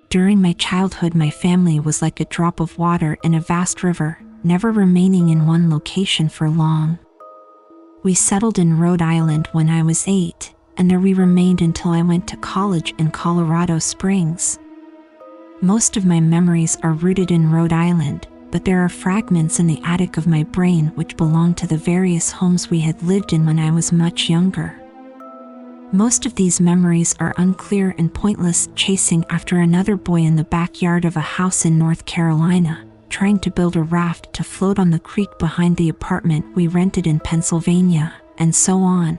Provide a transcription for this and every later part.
During my childhood, my family was like a drop of water in a vast river, never remaining in one location for long. We settled in Rhode Island when I was 8, and there we remained until I went to college in Colorado Springs. Most of my memories are rooted in Rhode Island, but there are fragments in the attic of my brain which belong to the various homes we had lived in when I was much younger. Most of these memories are unclear and pointless, chasing after another boy in the backyard of a house in North Carolina, trying to build a raft to float on the creek behind the apartment we rented in Pennsylvania, and so on.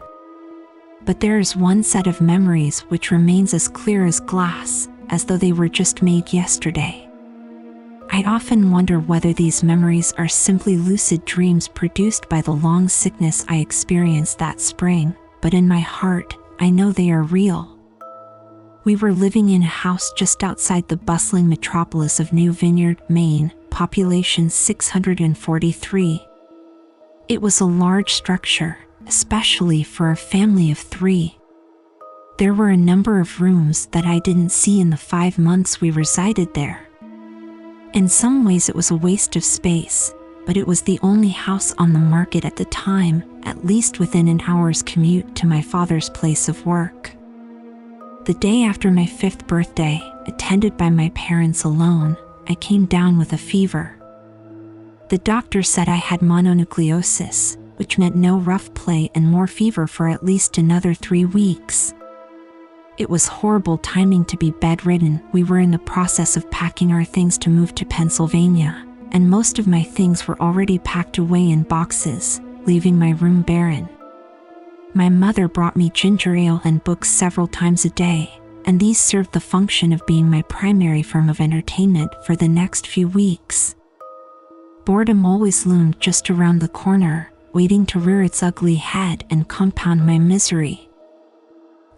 But there is one set of memories which remains as clear as glass, as though they were just made yesterday. I often wonder whether these memories are simply lucid dreams produced by the long sickness I experienced that spring, but in my heart, I know they are real. We were living in a house just outside the bustling metropolis of New Vineyard, Maine, population 643. It was a large structure, especially for a family of 3. There were a number of rooms that I didn't see in the 5 months we resided there. In some ways it was a waste of space, but it was the only house on the market at the time, at least within an hour's commute to my father's place of work. The day after my 5th birthday, attended by my parents alone, I came down with a fever. The doctor said I had mononucleosis, which meant no rough play and more fever for at least another 3 weeks. It was horrible timing to be bedridden. We were in the process of packing our things to move to Pennsylvania, and most of my things were already packed away in boxes, leaving my room barren. My mother brought me ginger ale and books several times a day, and these served the function of being my primary form of entertainment for the next few weeks. Boredom always loomed just around the corner, waiting to rear its ugly head and compound my misery.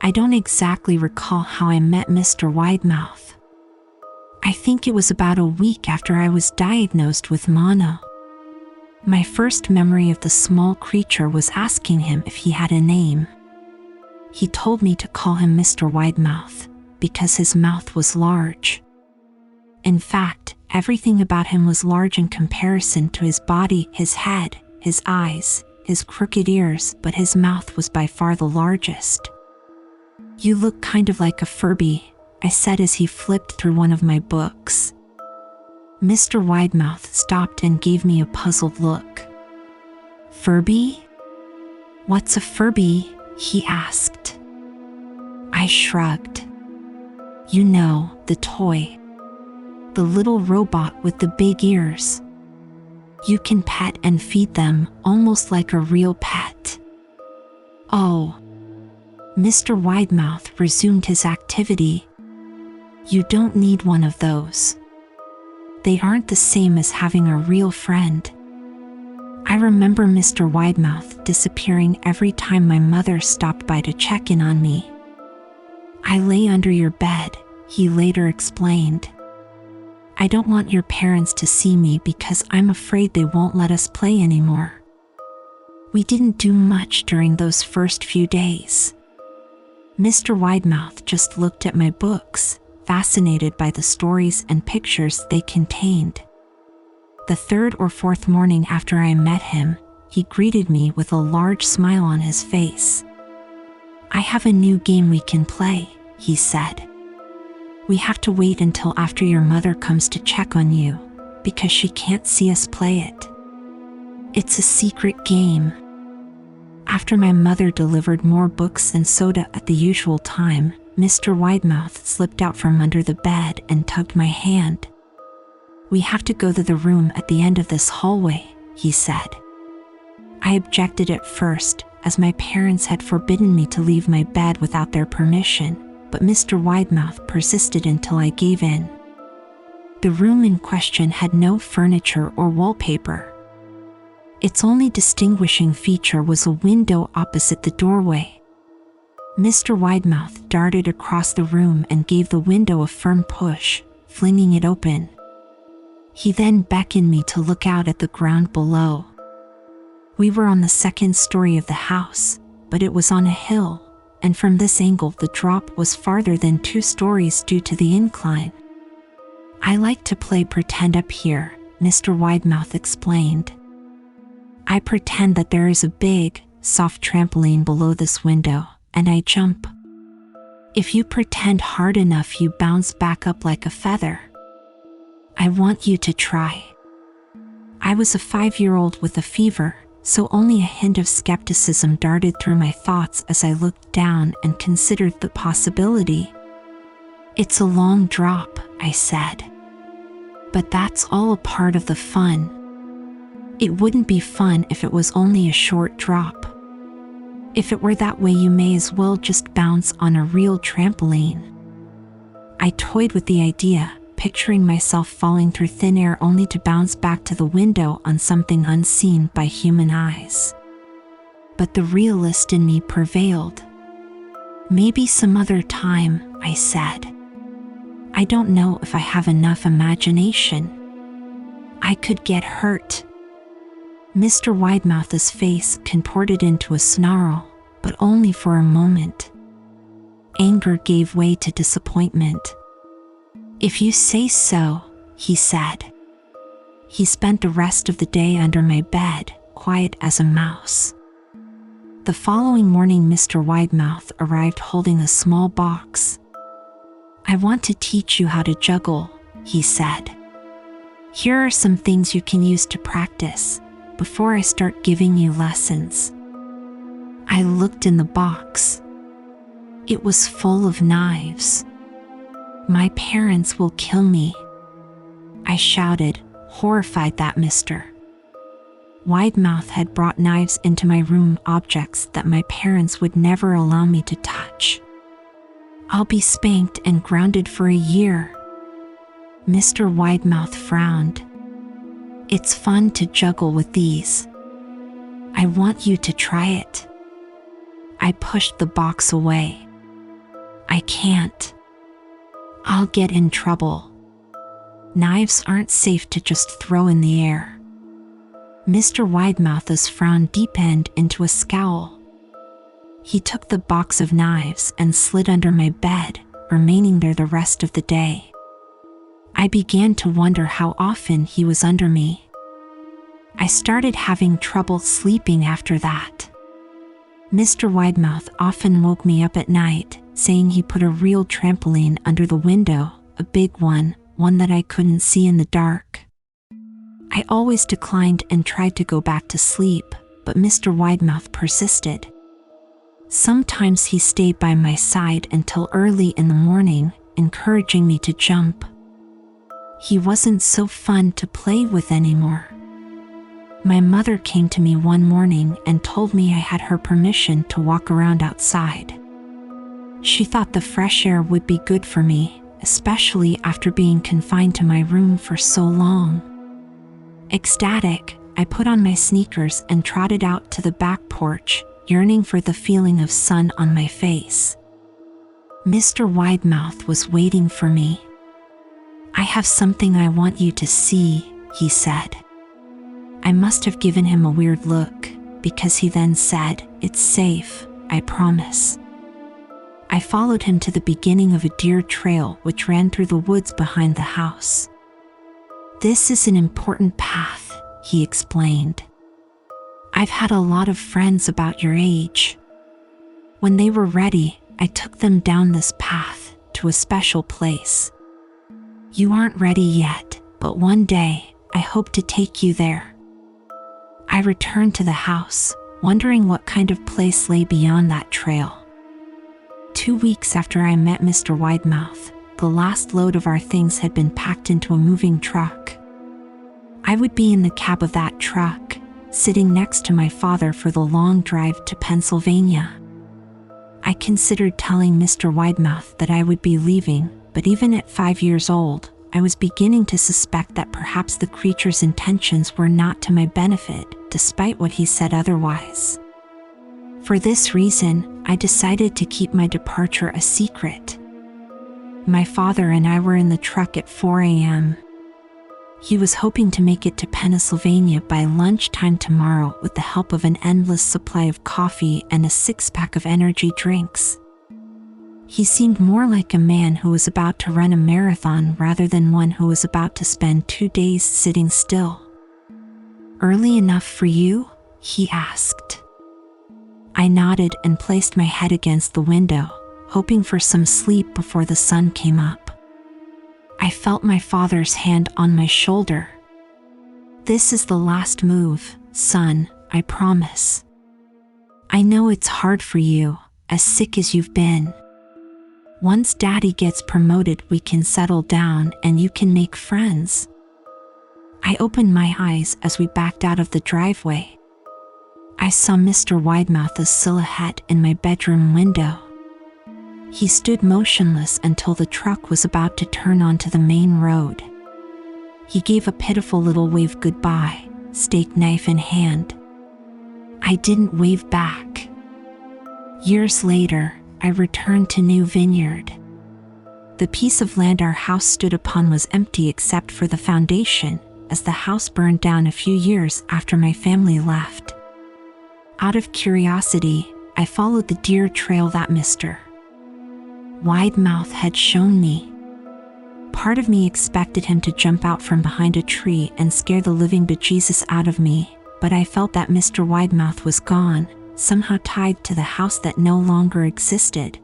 I don't exactly recall how I met Mr. Widemouth. I think it was about a week after I was diagnosed with mono. My first memory of the small creature was asking him if he had a name. He told me to call him Mr. Widemouth, because his mouth was large. In fact, everything about him was large in comparison to his body, his head, his eyes, his crooked ears, but his mouth was by far the largest. "You look kind of like a Furby," I said as he flipped through one of my books. Mr. Widemouth stopped and gave me a puzzled look. "Furby? What's a Furby?" he asked. I shrugged. "You know, the toy. The little robot with the big ears. You can pet and feed them, almost like a real pet." "Oh." Mr. Widemouth resumed his activity. "You don't need one of those. They aren't the same as having a real friend." I remember Mr. Widemouth disappearing every time my mother stopped by to check in on me. "I lay under your bed," he later explained. "I don't want your parents to see me because I'm afraid they won't let us play anymore." We didn't do much during those first few days. Mr. Widemouth just looked at my books, fascinated by the stories and pictures they contained. The 3rd or 4th morning after I met him, he greeted me with a large smile on his face. "I have a new game we can play," he said. "We have to wait until after your mother comes to check on you, because she can't see us play it. It's a secret game." After my mother delivered more books and soda at the usual time, Mr. Widemouth slipped out from under the bed and tugged my hand. "We have to go to the room at the end of this hallway," he said. I objected at first, as my parents had forbidden me to leave my bed without their permission, but Mr. Widemouth persisted until I gave in. The room in question had no furniture or wallpaper. Its only distinguishing feature was a window opposite the doorway. Mr. Widemouth darted across the room and gave the window a firm push, flinging it open. He then beckoned me to look out at the ground below. We were on the 2nd story of the house, but it was on a hill, and from this angle the drop was farther than 2 stories due to the incline. I like to play pretend up here, Mr. Widemouth explained. I pretend that there is a big, soft trampoline below this window, and I jump. If you pretend hard enough, you bounce back up like a feather. I want you to try. I was a 5-year-old with a fever, so only a hint of skepticism darted through my thoughts as I looked down and considered the possibility. It's a long drop, I said. But that's all a part of the fun. It wouldn't be fun if it was only a short drop. If it were that way, you may as well just bounce on a real trampoline. I toyed with the idea, picturing myself falling through thin air only to bounce back to the window on something unseen by human eyes. But the realist in me prevailed. Maybe some other time, I said. I don't know if I have enough imagination. I could get hurt. Mr. Widemouth's face contorted into a snarl, but only for a moment. Anger gave way to disappointment. If you say so, he said. He spent the rest of the day under my bed, quiet as a mouse. The following morning, Mr. Widemouth arrived holding a small box. I want to teach you how to juggle, he said. Here are some things you can use to practice before I start giving you lessons. I looked in the box. It was full of knives. My parents will kill me, I shouted, horrified that Mr. Widemouth had brought knives into my room, objects that my parents would never allow me to touch. I'll be spanked and grounded for a year. Mr. Widemouth frowned. It's fun to juggle with these. I want you to try it. I pushed the box away. I can't. I'll get in trouble. Knives aren't safe to just throw in the air. Mr. Widemouth's frown deepened into a scowl. He took the box of knives and slid under my bed, remaining there the rest of the day. I began to wonder how often he was under me. I started having trouble sleeping after that. Mr. Widemouth often woke me up at night, saying he put a real trampoline under the window, a big one that I couldn't see in the dark. I always declined and tried to go back to sleep, but Mr. Widemouth persisted. Sometimes he stayed by my side until early in the morning, encouraging me to jump. He wasn't so fun to play with anymore. My mother came to me one morning and told me I had her permission to walk around outside. She thought the fresh air would be good for me, especially after being confined to my room for so long. Ecstatic, I put on my sneakers and trotted out to the back porch, yearning for the feeling of sun on my face. Mr. Widemouth was waiting for me. I have something I want you to see, he said. I must have given him a weird look, because he then said, It's safe, I promise. I followed him to the beginning of a deer trail which ran through the woods behind the house. This is an important path, he explained. I've had a lot of friends about your age. When they were ready, I took them down this path to a special place. You aren't ready yet, but one day, I hope to take you there. I returned to the house, wondering what kind of place lay beyond that trail. 2 weeks after I met Mr. Widemouth, the last load of our things had been packed into a moving truck. I would be in the cab of that truck, sitting next to my father for the long drive to Pennsylvania. I considered telling Mr. Widemouth that I would be leaving, but even at 5 years old, I was beginning to suspect that perhaps the creature's intentions were not to my benefit, despite what he said otherwise. For this reason, I decided to keep my departure a secret. My father and I were in the truck at 4 a.m. He was hoping to make it to Pennsylvania by lunchtime tomorrow with the help of an endless supply of coffee and a 6-pack of energy drinks. He seemed more like a man who was about to run a marathon rather than one who was about to spend 2 days sitting still. "Early enough for you?" he asked. I nodded and placed my head against the window, hoping for some sleep before the sun came up. I felt my father's hand on my shoulder. "This is the last move, son, I promise. I know it's hard for you, as sick as you've been. Once Daddy gets promoted, we can settle down and you can make friends." I opened my eyes as we backed out of the driveway. I saw Mr. Widemouth's silhouette in my bedroom window. He stood motionless until the truck was about to turn onto the main road. He gave a pitiful little wave goodbye, steak knife in hand. I didn't wave back. Years later, I returned to New Vineyard. The piece of land our house stood upon was empty except for the foundation, as the house burned down a few years after my family left. Out of curiosity, I followed the deer trail that Mr. Widemouth had shown me. Part of me expected him to jump out from behind a tree and scare the living bejesus out of me, but I felt that Mr. Widemouth was gone, somehow tied to the house that no longer existed.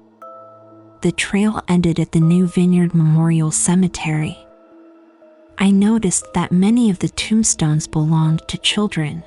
The trail ended at the New Vineyard Memorial Cemetery. I noticed that many of the tombstones belonged to children.